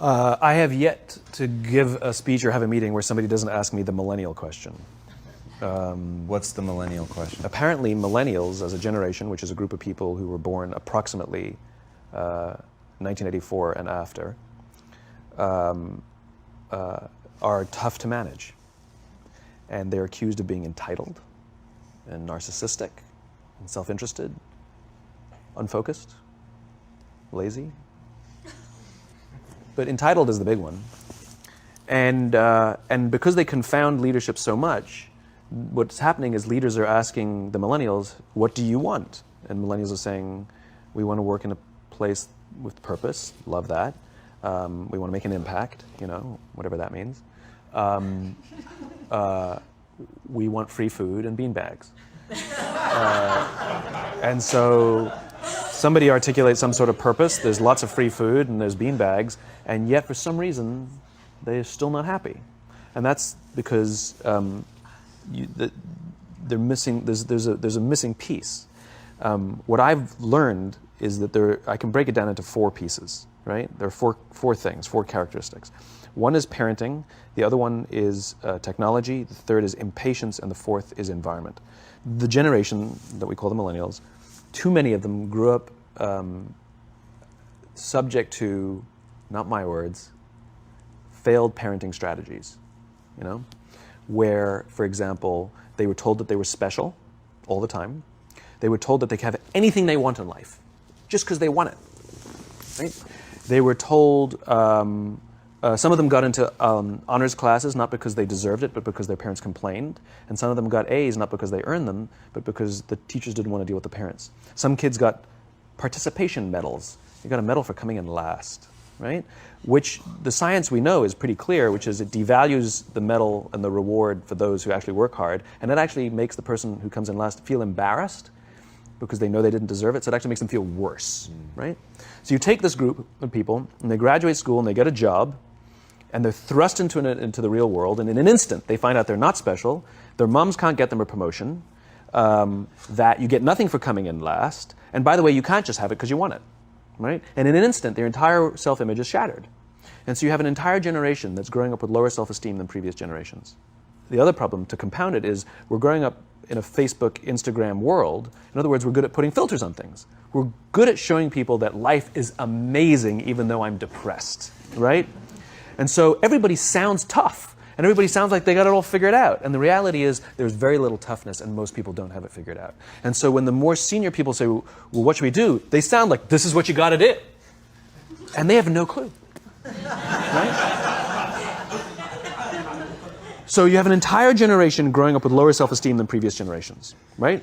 I have yet to give a speech or have a meeting where somebody doesn't ask me the millennial question. What's the millennial question? Apparently, millennials as a generation, which is a group of people who were born approximately 1984 and after, are tough to manage. And they're accused of being entitled and narcissistic and self-interested, unfocused, lazy. But entitled is the big one. And because they confound leadership so much, what's happening is leaders are asking the millennials, what do you want? And millennials are saying, we want to work in a place with purpose, love that. We want to make an impact, whatever that means. We want free food and beanbags. And so somebody articulates some sort of purpose, there's lots of free food and there's beanbags, and yet for some reason they're still not happy. And that's because they're missing, there's a missing piece. What I've learned is that I can break it down into 4 pieces, right? There are four things, 4 characteristics. One is parenting, the other one is technology, the third is impatience, and the fourth is environment. The generation that we call the millennials, too many of them grew up subject to, not my words, failed parenting strategies, where, for example, they were told that they were special all the time. They were told that they could have anything they want in life, just because they want it, right? They were told, some of them got into honors classes, not because they deserved it, but because their parents complained. And some of them got A's, not because they earned them, but because the teachers didn't want to deal with the parents. Some kids got participation medals. You got a medal for coming in last, right? Which the science we know is pretty clear, which is it devalues the medal and the reward for those who actually work hard. And it actually makes the person who comes in last feel embarrassed because they know they didn't deserve it. So it actually makes them feel worse, right? So you take this group of people and they graduate school and they get a job, and they're thrust into the real world, and in an instant, they find out they're not special, their moms can't get them a promotion, that you get nothing for coming in last, and by the way, you can't just have it because you want it, right? And in an instant, their entire self-image is shattered. And so you have an entire generation that's growing up with lower self-esteem than previous generations. The other problem, to compound it, is we're growing up in a Facebook, Instagram world. In other words, we're good at putting filters on things. We're good at showing people that life is amazing even though I'm depressed, right? And so everybody sounds tough, and everybody sounds like they got it all figured out. And the reality is there's very little toughness, and most people don't have it figured out. And so when the more senior people say, well, what should we do? They sound like, this is what you got to do. And they have no clue. Right? So you have an entire generation growing up with lower self-esteem than previous generations, right?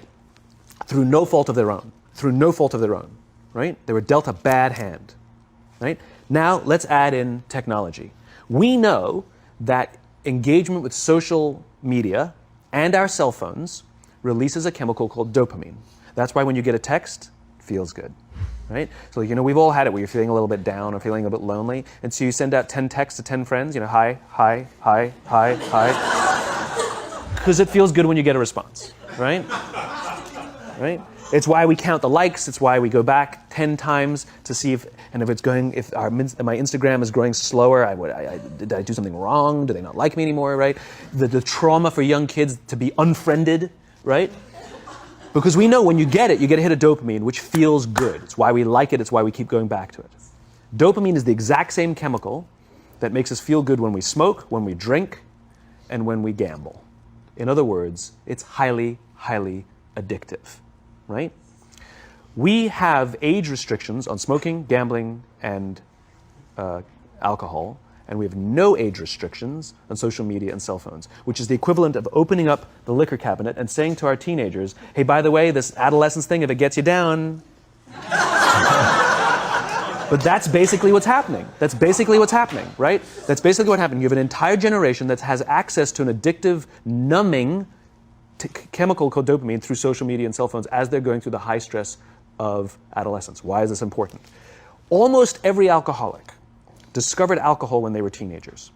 Through no fault of their own. Through no fault of their own, right? They were dealt a bad hand, right? Now let's add in technology. We know that engagement with social media and our cell phones releases a chemical called dopamine. That's why when you get a text, it feels good, right? So, we've all had it where you're feeling a little bit down or feeling a bit lonely, and so you send out 10 texts to 10 friends, hi, hi, hi, hi, hi, because it feels good when you get a response, right? Right? It's why we count the likes. It's why we go back 10 times to see if my Instagram is growing slower, did I do something wrong? Do they not like me anymore, right? The trauma for young kids to be unfriended, right? Because we know when you get a hit of dopamine, which feels good. It's why we like it. It's why we keep going back to it. Dopamine is the exact same chemical that makes us feel good when we smoke, when we drink, and when we gamble. In other words, it's highly, highly addictive. Right? We have age restrictions on smoking, gambling, and alcohol, and we have no age restrictions on social media and cell phones, which is the equivalent of opening up the liquor cabinet and saying to our teenagers, hey, by the way, this adolescence thing, if it gets you down. But that's basically what's happening. That's basically what's happening, right? That's basically what happened. You have an entire generation that has access to an addictive, numbing chemical called dopamine through social media and cell phones as they're going through the high stress of adolescence. Why is this important? Almost every alcoholic discovered alcohol when they were teenagers.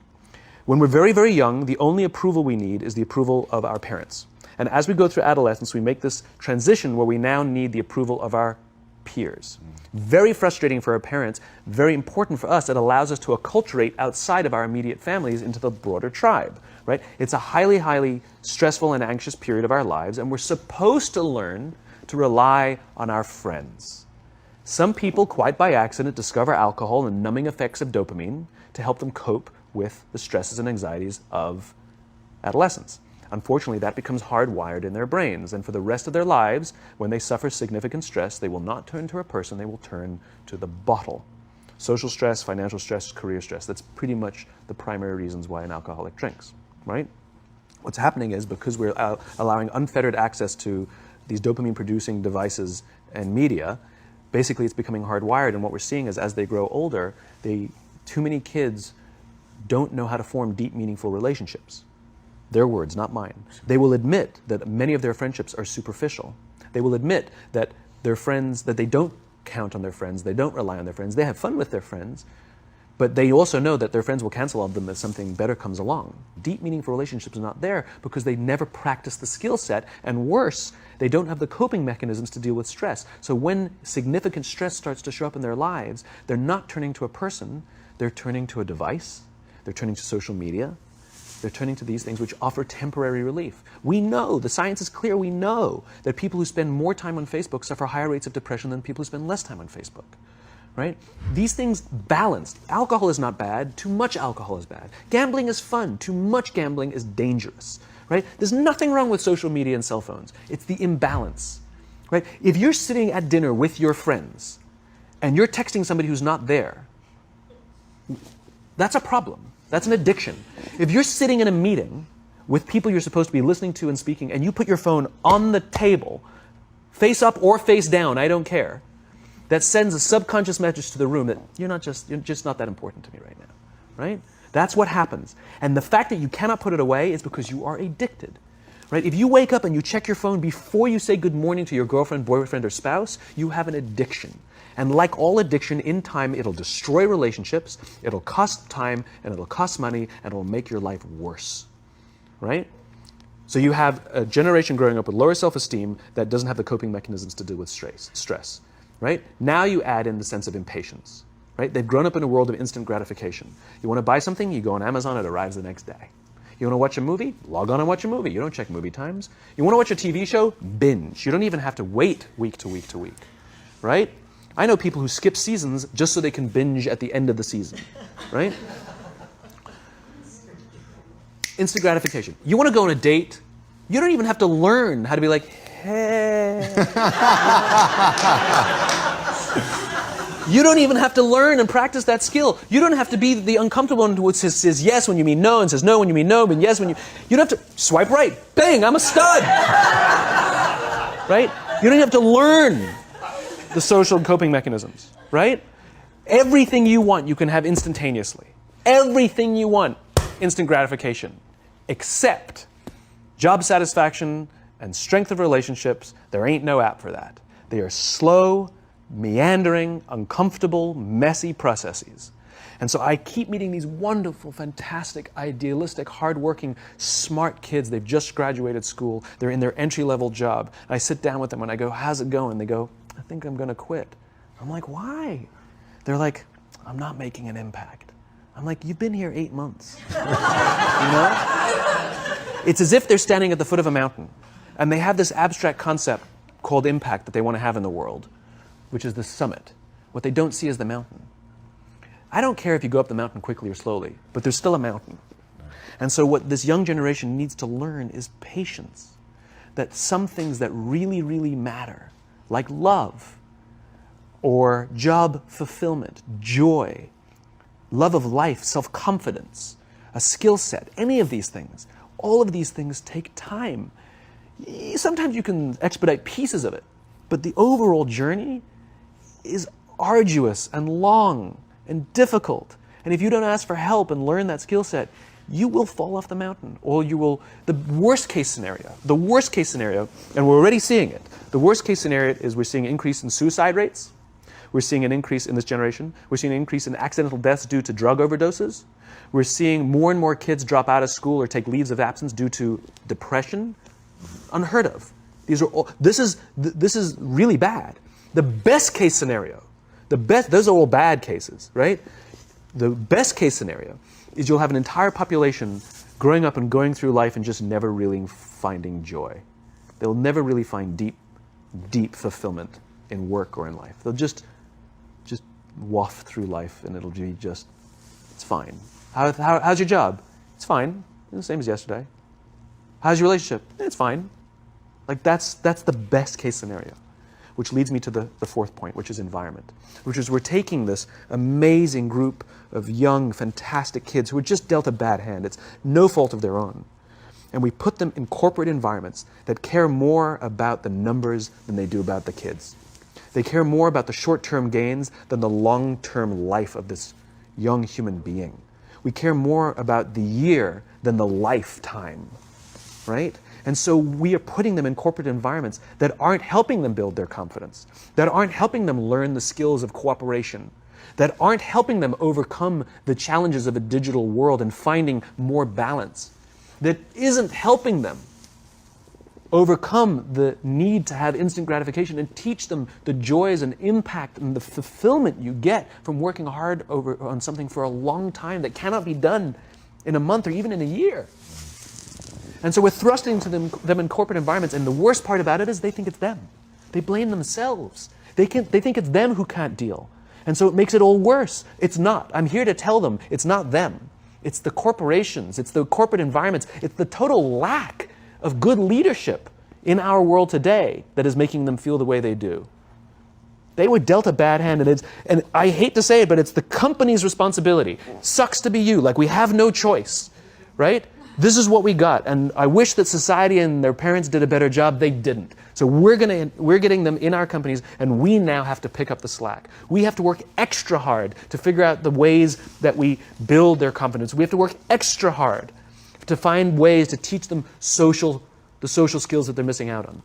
When we're very, very young, the only approval we need is the approval of our parents. And as we go through adolescence, we make this transition where we now need the approval of our peers. Very frustrating for our parents, very important for us. It allows us to acculturate outside of our immediate families into the broader tribe, right? It's a highly, highly stressful and anxious period of our lives, and we're supposed to learn to rely on our friends. Some people, quite by accident, discover alcohol and numbing effects of dopamine to help them cope with the stresses and anxieties of adolescence. Unfortunately, that becomes hardwired in their brains, and for the rest of their lives, when they suffer significant stress, they will not turn to a person, they will turn to the bottle. Social stress, financial stress, career stress, that's pretty much the primary reasons why an alcoholic drinks, right? What's happening is, because we're allowing unfettered access to these dopamine-producing devices and media, basically it's becoming hardwired, and what we're seeing is, as they grow older, too many kids don't know how to form deep, meaningful relationships. Their words, not mine. They will admit that many of their friendships are superficial. They will admit that their friends, that they don't count on their friends, they don't rely on their friends, they have fun with their friends, but they also know that their friends will cancel on them if something better comes along. Deep, meaningful relationships are not there because they never practice the skill set, and worse, they don't have the coping mechanisms to deal with stress. So when significant stress starts to show up in their lives, they're not turning to a person, they're turning to a device, they're turning to social media, they're turning to these things which offer temporary relief. We know, the science is clear, we know that people who spend more time on Facebook suffer higher rates of depression than people who spend less time on Facebook, right? These things balanced. Alcohol is not bad, too much alcohol is bad. Gambling is fun, too much gambling is dangerous, right? There's nothing wrong with social media and cell phones. It's the imbalance, right? If you're sitting at dinner with your friends and you're texting somebody who's not there, that's a problem. That's an addiction. If you're sitting in a meeting with people you're supposed to be listening to and speaking, and you put your phone on the table, face up or face down, I don't care, that sends a subconscious message to the room that you're just not that important to me right now, right? That's what happens. And the fact that you cannot put it away is because you are addicted, right? If you wake up and you check your phone before you say good morning to your girlfriend, boyfriend, or spouse, you have an addiction. And like all addiction, in time, it'll destroy relationships, it'll cost time, and it'll cost money, and it'll make your life worse, right? So you have a generation growing up with lower self-esteem that doesn't have the coping mechanisms to deal with stress, right? Now you add in the sense of impatience, right? They've grown up in a world of instant gratification. You want to buy something, you go on Amazon, it arrives the next day. You want to watch a movie? Log on and watch a movie. You don't check movie times. You want to watch a TV show? Binge. You don't even have to wait week to week to week, right? I know people who skip seasons just so they can binge at the end of the season, right? Instant gratification. You want to go on a date, you don't even have to learn how to be like, hey. You don't even have to learn and practice that skill. You don't have to be the uncomfortable one who says yes when you mean no, and says no when you mean no, and yes when you... You don't have to swipe right. Bang, I'm a stud. Right? You don't have to learn the social coping mechanisms, right? Everything you want, you can have instantaneously. Everything you want, instant gratification. Except job satisfaction and strength of relationships, there ain't no app for that. They are slow, meandering, uncomfortable, messy processes. And so I keep meeting these wonderful, fantastic, idealistic, hardworking, smart kids. They've just graduated school. They're in their entry-level job. And I sit down with them and I go, how's it going? They go, I think I'm going to quit. I'm like, why? They're like, I'm not making an impact. I'm like, you've been here 8 months. You know? It's as if they're standing at the foot of a mountain and they have this abstract concept called impact that they want to have in the world, which is the summit. What they don't see is the mountain. I don't care if you go up the mountain quickly or slowly, but there's still a mountain. And so what this young generation needs to learn is patience. That some things that really, really matter, like love, or job fulfillment, joy, love of life, self-confidence, a skill set, any of these things, all of these things take time. Sometimes you can expedite pieces of it, but the overall journey is arduous and long and difficult. And if you don't ask for help and learn that skill set, you will fall off the mountain, or you will, the worst case scenario, and we're already seeing it, the worst case scenario is we're seeing an increase in suicide rates, we're seeing an increase in this generation, we're seeing an increase in accidental deaths due to drug overdoses, we're seeing more and more kids drop out of school or take leaves of absence due to depression. Unheard of. This is really bad. The best case scenario, those are all bad cases, right? The best case scenario is you'll have an entire population growing up and going through life and just never really finding joy. They'll never really find deep fulfillment in work or in life. They'll just waft through life and it'll be just, it's fine. How's your job? It's fine. The same as yesterday. How's your relationship? It's fine. Like that's the best case scenario. Which leads me to the fourth point, which is environment. Which is we're taking this amazing group of young, fantastic kids who were just dealt a bad hand. It's no fault of their own. And we put them in corporate environments that care more about the numbers than they do about the kids. They care more about the short-term gains than the long-term life of this young human being. We care more about the year than the lifetime, right? And so we are putting them in corporate environments that aren't helping them build their confidence, that aren't helping them learn the skills of cooperation, that aren't helping them overcome the challenges of a digital world and finding more balance, that isn't helping them overcome the need to have instant gratification and teach them the joys and impact and the fulfillment you get from working hard on something for a long time that cannot be done in a month or even in a year. And so we're thrusting to them in corporate environments, and the worst part about it is they think it's them. They blame themselves. They think it's them who can't deal. And so it makes it all worse. It's not. I'm here to tell them it's not them. It's the corporations. It's the corporate environments. It's the total lack of good leadership in our world today that is making them feel the way they do. They were dealt a bad hand, and I hate to say it, but it's the company's responsibility. Sucks to be you. Like, we have no choice, right? This is what we got, and I wish that society and their parents did a better job. They didn't. So we're getting them in our companies, and we now have to pick up the slack. We have to work extra hard to figure out the ways that we build their confidence. We have to work extra hard to find ways to teach them the social skills that they're missing out on.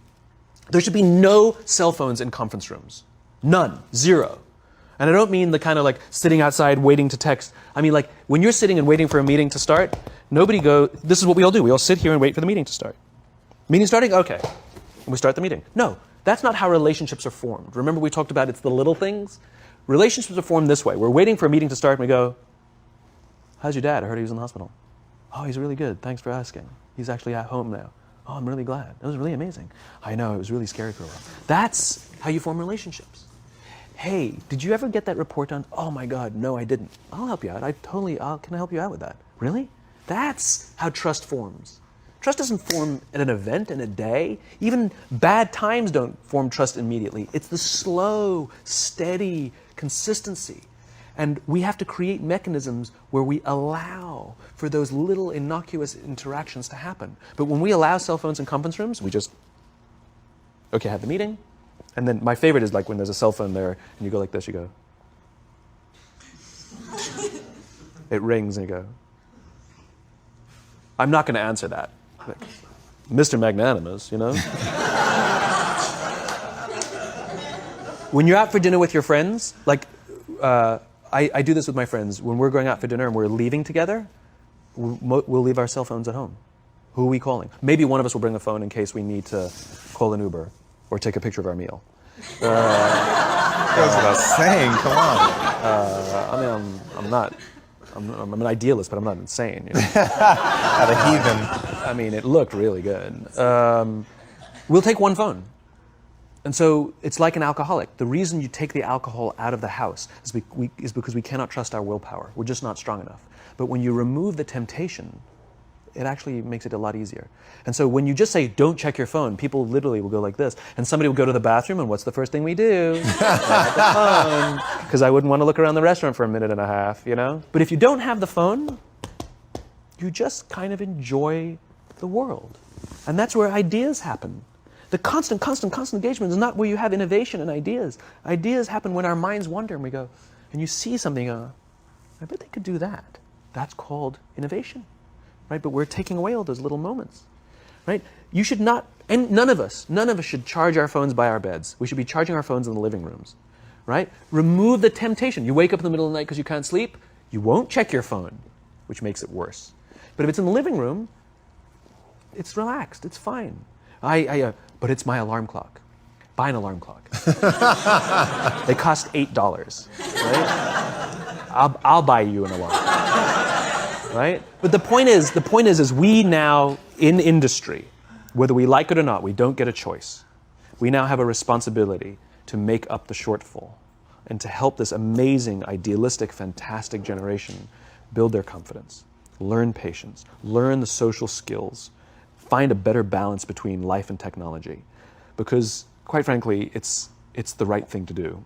There should be no cell phones in conference rooms. None. Zero. And I don't mean the kind of like sitting outside waiting to text. I mean like when you're sitting and waiting for a meeting to start, this is what we all do. We all sit here and wait for the meeting to start. Meeting starting? Okay. And we start the meeting. No, that's not how relationships are formed. Remember we talked about it's the little things? Relationships are formed this way. We're waiting for a meeting to start and we go, how's your dad? I heard he was in the hospital. Oh, he's really good. Thanks for asking. He's actually at home now. Oh, I'm really glad. That was really amazing. I know, it was really scary for a while. That's how you form relationships. Hey, did you ever get that report done? Oh my God, no, I didn't. I'll help you out. Can I help you out with that? Really? That's how trust forms. Trust doesn't form at an event in a day. Even bad times don't form trust immediately. It's the slow, steady consistency. And we have to create mechanisms where we allow for those little innocuous interactions to happen. But when we allow cell phones in conference rooms, we just, okay, have the meeting. And then my favorite is like when there's a cell phone there and you go like this, you go. It rings and you go. I'm not going to answer that. Like, Mr. Magnanimous, you know? When you're out for dinner with your friends, like, I do this with my friends. When we're going out for dinner and we're leaving together, we'll leave our cell phones at home. Who are we calling? Maybe one of us will bring a phone in case we need to call an Uber or take a picture of our meal. That goes without saying, come on. I'm an idealist, but I'm not insane. You know? Not a heathen. I mean, it looked really good. We'll take one phone. And so it's like an alcoholic. The reason you take the alcohol out of the house is because we cannot trust our willpower. We're just not strong enough. But when you remove the temptation, it actually makes it a lot easier. And so when you just say, don't check your phone, people literally will go like this. And somebody will go to the bathroom, and what's the first thing we do? Have the phone. Because I wouldn't want to look around the restaurant for a minute and a half, you know? But if you don't have the phone, you just kind of enjoy the world. And that's where ideas happen. The constant engagement is not where you have innovation and ideas. Ideas happen when our minds wander and we go, and you see something, I bet they could do that. That's called innovation, right? But we're taking away all those little moments, right? You should not, and none of us should charge our phones by our beds. We should be charging our phones in the living rooms, right? Remove the temptation. You wake up in the middle of the night because you can't sleep, you won't check your phone, which makes it worse. But if it's in the living room, it's relaxed, it's fine. But it's my alarm clock. buy an alarm clock. They cost $8, right? I'll buy you an alarm, right? But the point is we now in industry, whether we like it or not, we don't get a choice. We now have a responsibility to make up the shortfall and to help this amazing, idealistic, fantastic generation build their confidence, learn patience, learn the social skills, find a better balance between life and technology. Because, quite frankly, it's the right thing to do.